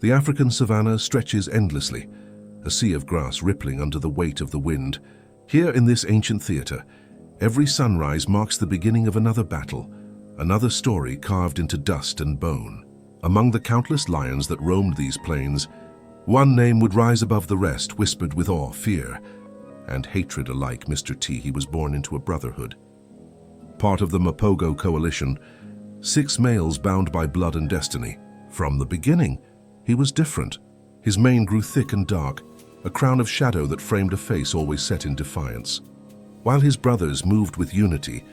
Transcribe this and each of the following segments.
The African savanna stretches endlessly, a sea of grass rippling under the weight of the wind. Here in this ancient theater, every sunrise marks the beginning of another battle, another story carved into dust and bone. Among the countless lions that roamed these plains, one name would rise above the rest, whispered with awe, fear, and hatred alike. Mr. T. He was born into a brotherhood. Part of the Mapogo coalition, 6 males bound by blood and destiny. From the beginning, he was different. His mane grew thick and dark, a crown of shadow that framed a face always set in defiance. While his brothers moved with unity,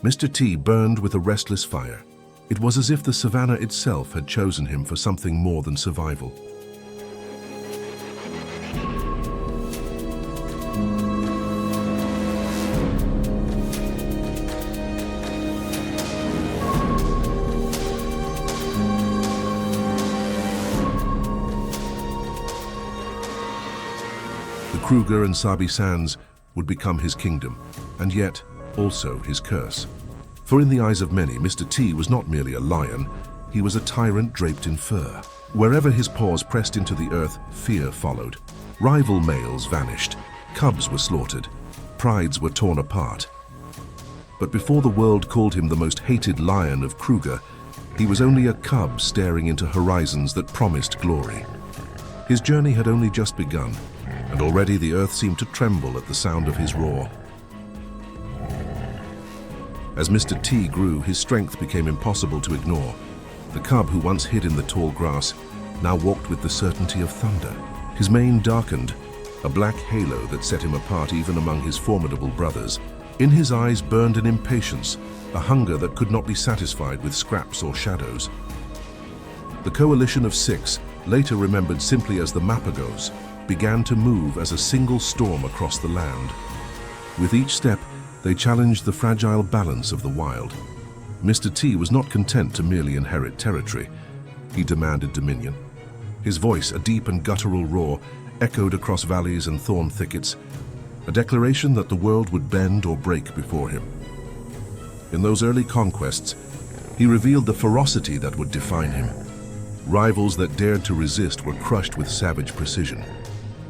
Mr. T burned with a restless fire. It was as if the savanna itself had chosen him for something more than survival. The Kruger and Sabi sands would become his kingdom, and yet also his curse. For in the eyes of many, Mr. T was not merely a lion, he was a tyrant draped in fur. Wherever his paws pressed into the earth, fear followed. Rival males vanished, cubs were slaughtered, prides were torn apart. But before the world called him the most hated lion of Kruger, he was only a cub staring into horizons that promised glory. His journey had only just begun, and already the earth seemed to tremble at the sound of his roar. As Mr. T grew, his strength became impossible to ignore. The cub who once hid in the tall grass now walked with the certainty of thunder. His mane darkened, a black halo that set him apart even among his formidable brothers. In his eyes burned an impatience, a hunger that could not be satisfied with scraps or shadows. The coalition of 6, later remembered simply as the Mapogos, began to move as a single storm across the land. With each step, they challenged the fragile balance of the wild. Mr. T was not content to merely inherit territory. He demanded dominion. His voice, a deep and guttural roar, echoed across valleys and thorn thickets, a declaration that the world would bend or break before him. In those early conquests, he revealed the ferocity that would define him. Rivals that dared to resist were crushed with savage precision.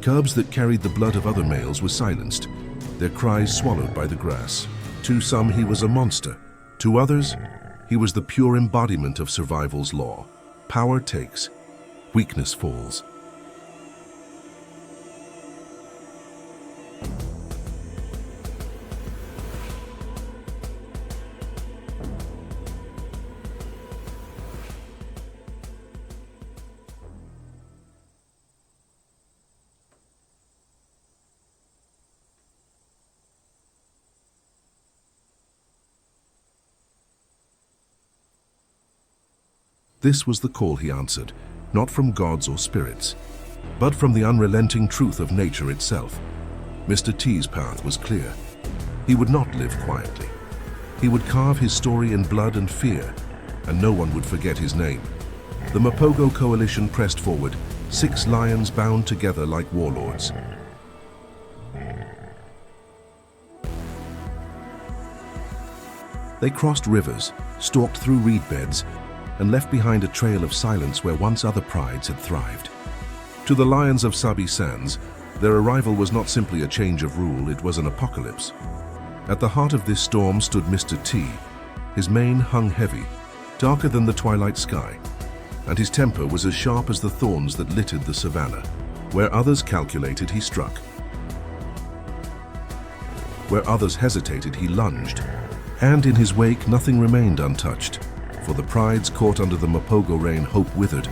Cubs that carried the blood of other males were silenced, their cries swallowed by the grass. To some, he was a monster. To others, he was the pure embodiment of survival's law. Power takes, weakness falls. This was the call he answered, not from gods or spirits, but from the unrelenting truth of nature itself. Mr. T's path was clear. He would not live quietly. He would carve his story in blood and fear, and no one would forget his name. The Mapogo coalition pressed forward, 6 lions bound together like warlords. They crossed rivers, stalked through reed beds, and left behind a trail of silence where once other prides had thrived. To the lions of Sabi Sands, their arrival was not simply a change of rule, it was an apocalypse. At the heart of this storm stood Mr. T. His mane hung heavy, darker than the twilight sky, and his temper was as sharp as the thorns that littered the savanna. Where others calculated, he struck. Where others hesitated, he lunged. And in his wake, nothing remained untouched. For the prides caught under the Mapogo rain, hope withered.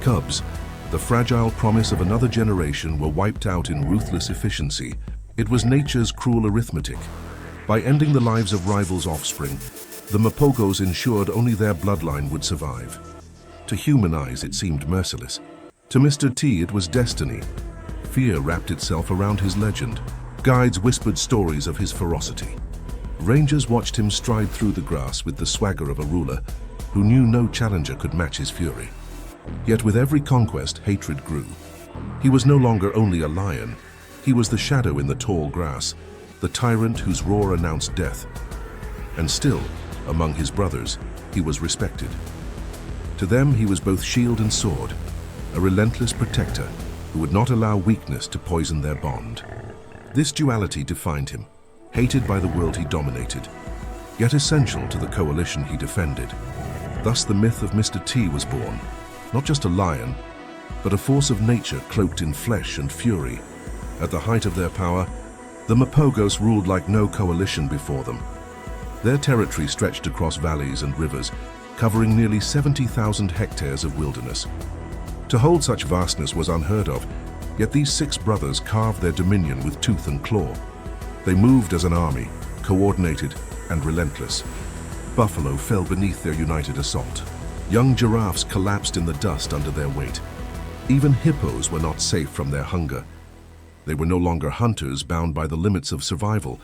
Cubs, the fragile promise of another generation, were wiped out in ruthless efficiency. It was nature's cruel arithmetic. By ending the lives of rivals' offspring, the Mapogos ensured only their bloodline would survive. To human eyes, it seemed merciless. To Mr. T, it was destiny. Fear wrapped itself around his legend. Guides whispered stories of his ferocity. Rangers watched him stride through the grass with the swagger of a ruler who knew no challenger could match his fury. Yet with every conquest, hatred grew. He was no longer only a lion. He was the shadow in the tall grass, the tyrant whose roar announced death. And still, among his brothers, he was respected. To them, he was both shield and sword, a relentless protector who would not allow weakness to poison their bond. This duality defined him, hated by the world he dominated, yet essential to the coalition he defended. Thus the myth of Mr. T was born, not just a lion, but a force of nature cloaked in flesh and fury. At the height of their power, the Mapogos ruled like no coalition before them. Their territory stretched across valleys and rivers, covering nearly 70,000 hectares of wilderness. To hold such vastness was unheard of, yet these 6 brothers carved their dominion with tooth and claw. They moved as an army, coordinated and relentless. Buffalo fell beneath their united assault. Young giraffes collapsed in the dust under their weight. Even hippos were not safe from their hunger. They were no longer hunters bound by the limits of survival.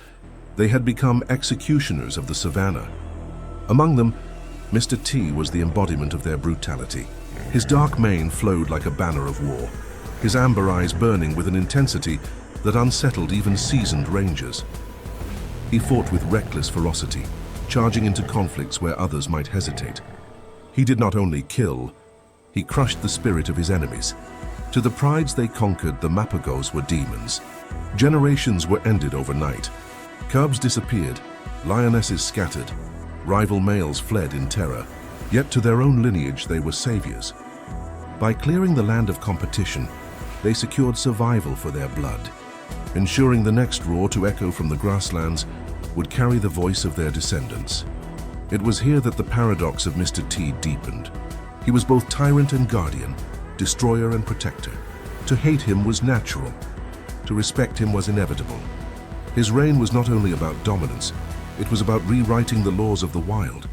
They had become executioners of the savanna. Among them, Mr. T was the embodiment of their brutality. His dark mane flowed like a banner of war, his amber eyes burning with an intensity that unsettled even seasoned rangers. He fought with reckless ferocity, charging into conflicts where others might hesitate. He did not only kill, he crushed the spirit of his enemies. To the prides they conquered, the Mapogos were demons. Generations were ended overnight. Cubs disappeared, lionesses scattered, rival males fled in terror. Yet to their own lineage they were saviors. By clearing the land of competition, they secured survival for their blood, ensuring the next roar to echo from the grasslands would carry the voice of their descendants. It was here that the paradox of Mr. T deepened. He was both tyrant and guardian, destroyer and protector. To hate him was natural. To respect him was inevitable. His reign was not only about dominance, it was about rewriting the laws of the wild.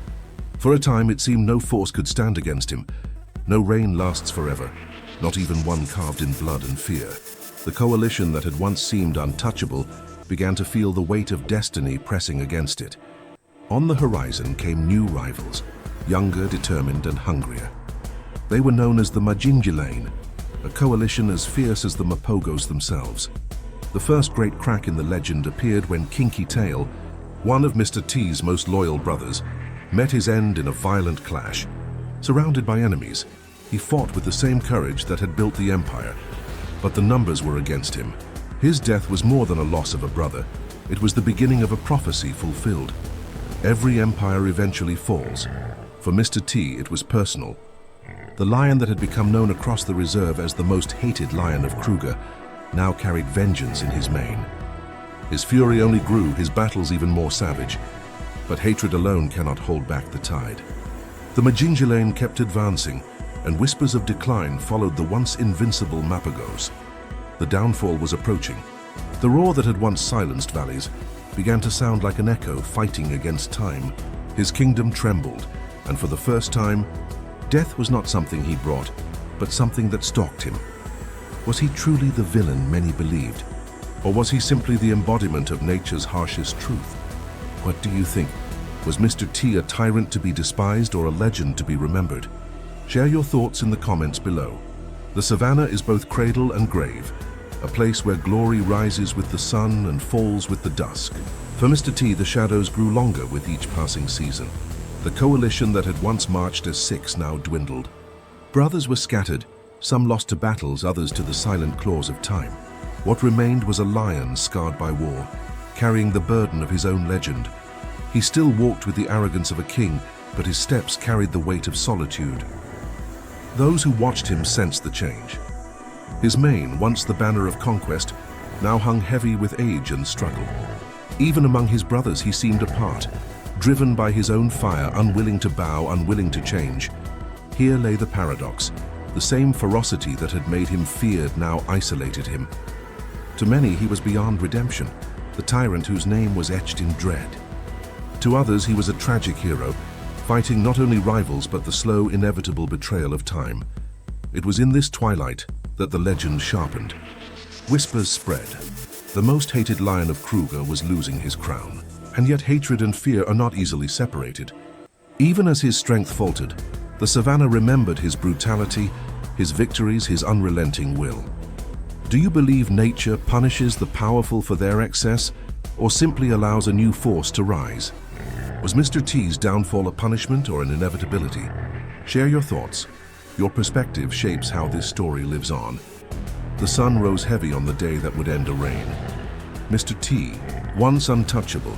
For a time it seemed no force could stand against him. No reign lasts forever, not even one carved in blood and fear. The coalition that had once seemed untouchable began to feel the weight of destiny pressing against it. On the horizon came new rivals, younger, determined, and hungrier. They were known as the Majingilain, a coalition as fierce as the Mapogos themselves. The first great crack in the legend appeared when Kinky Tail, one of Mr. T's most loyal brothers, met his end in a violent clash. Surrounded by enemies, he fought with the same courage that had built the empire, but the numbers were against him. His death was more than a loss of a brother. It was the beginning of a prophecy fulfilled. Every empire eventually falls. For Mr. T, it was personal. The lion that had become known across the reserve as the most hated lion of Kruger now carried vengeance in his mane. His fury only grew, his battles even more savage. But hatred alone cannot hold back the tide. The Majingilain kept advancing, and whispers of decline followed the once invincible Mapogos. The downfall was approaching. The roar that had once silenced valleys began to sound like an echo fighting against time. His kingdom trembled, and for the first time, death was not something he brought, but something that stalked him. Was he truly the villain many believed? Or was he simply the embodiment of nature's harshest truth? What do you think? Was Mr. T a tyrant to be despised or a legend to be remembered? Share your thoughts in the comments below. The savanna is both cradle and grave, a place where glory rises with the sun and falls with the dusk. For Mr. T, the shadows grew longer with each passing season. The coalition that had once marched as 6 now dwindled. Brothers were scattered, some lost to battles, others to the silent claws of time. What remained was a lion scarred by war, carrying the burden of his own legend. He still walked with the arrogance of a king, but his steps carried the weight of solitude. Those who watched him sensed the change. His mane, once the banner of conquest, now hung heavy with age and struggle. Even among his brothers he seemed apart, driven by his own fire, unwilling to bow, unwilling to change. Here lay the paradox. The same ferocity that had made him feared now isolated him. To many he was beyond redemption, the tyrant whose name was etched in dread. To others he was a tragic hero, fighting not only rivals but the slow, inevitable betrayal of time. It was in this twilight that the legend sharpened. Whispers spread. The most hated lion of Kruger was losing his crown. And yet hatred and fear are not easily separated. Even as his strength faltered, the savanna remembered his brutality, his victories, his unrelenting will. Do you believe nature punishes the powerful for their excess, or simply allows a new force to rise? Was Mr. T's downfall a punishment or an inevitability? Share your thoughts. Your perspective shapes how this story lives on. The sun rose heavy on the day that would end a reign. Mr. T, once untouchable,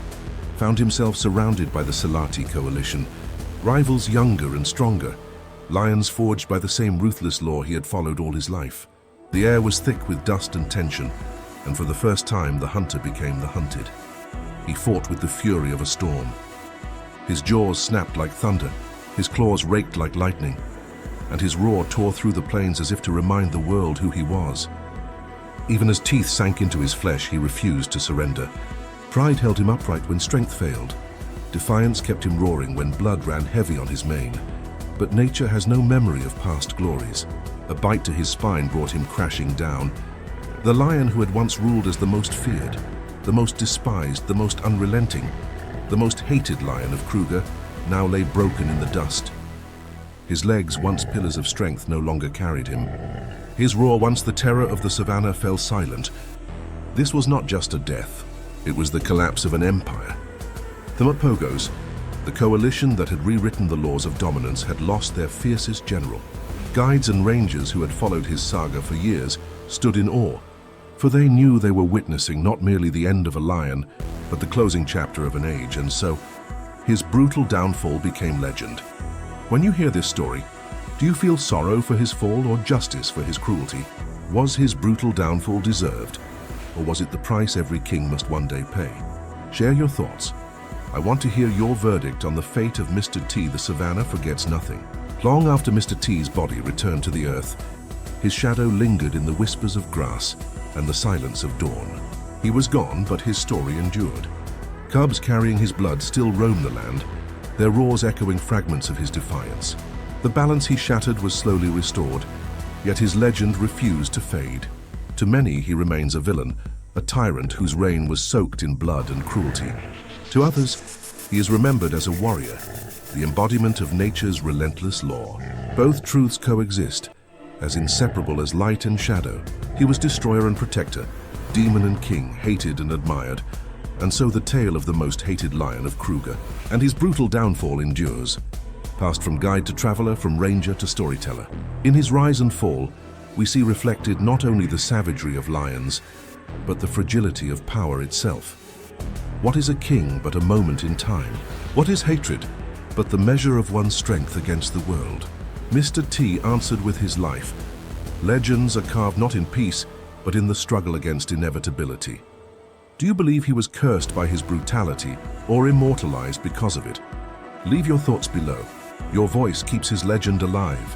found himself surrounded by the Salati coalition, rivals younger and stronger, lions forged by the same ruthless law he had followed all his life. The air was thick with dust and tension, and for the first time the hunter became the hunted. He fought with the fury of a storm. His jaws snapped like thunder, his claws raked like lightning, and his roar tore through the plains as if to remind the world who he was. Even as teeth sank into his flesh, he refused to surrender. Pride held him upright when strength failed. Defiance kept him roaring when blood ran heavy on his mane. But nature has no memory of past glories. A bite to his spine brought him crashing down. The lion who had once ruled as the most feared, the most despised, the most unrelenting, the most hated lion of Kruger, now lay broken in the dust. His legs, once pillars of strength, no longer carried him. His roar, once the terror of the savanna, fell silent. This was not just a death. It was the collapse of an empire. The Mapogos, the coalition that had rewritten the laws of dominance, had lost their fiercest general. Guides and rangers who had followed his saga for years stood in awe, for they knew they were witnessing not merely the end of a lion, but the closing chapter of an age, and so his brutal downfall became legend. When you hear this story, do you feel sorrow for his fall or justice for his cruelty? Was his brutal downfall deserved, or was it the price every king must one day pay? Share your thoughts. I want to hear your verdict on the fate of Mr. T. The Savannah forgets nothing. Long after Mr. T's body returned to the earth, his shadow lingered in the whispers of grass and the silence of dawn. He was gone, but his story endured. Cubs carrying his blood still roam the land, their roars echoing fragments of his defiance. The balance he shattered was slowly restored, yet his legend refused to fade. To many, he remains a villain, a tyrant whose reign was soaked in blood and cruelty. To others, he is remembered as a warrior, the embodiment of nature's relentless law. Both truths coexist, as inseparable as light and shadow. He was destroyer and protector, demon and king, hated and admired, and so the tale of the most hated lion of Kruger. And his brutal downfall endures, passed from guide to traveler, from ranger to storyteller. In his rise and fall, we see reflected not only the savagery of lions, but the fragility of power itself. What is a king but a moment in time? What is hatred but the measure of one's strength against the world? Mr. T answered with his life. Legends are carved not in peace, but in the struggle against inevitability. Do you believe he was cursed by his brutality or immortalized because of it? Leave your thoughts below. Your voice keeps his legend alive.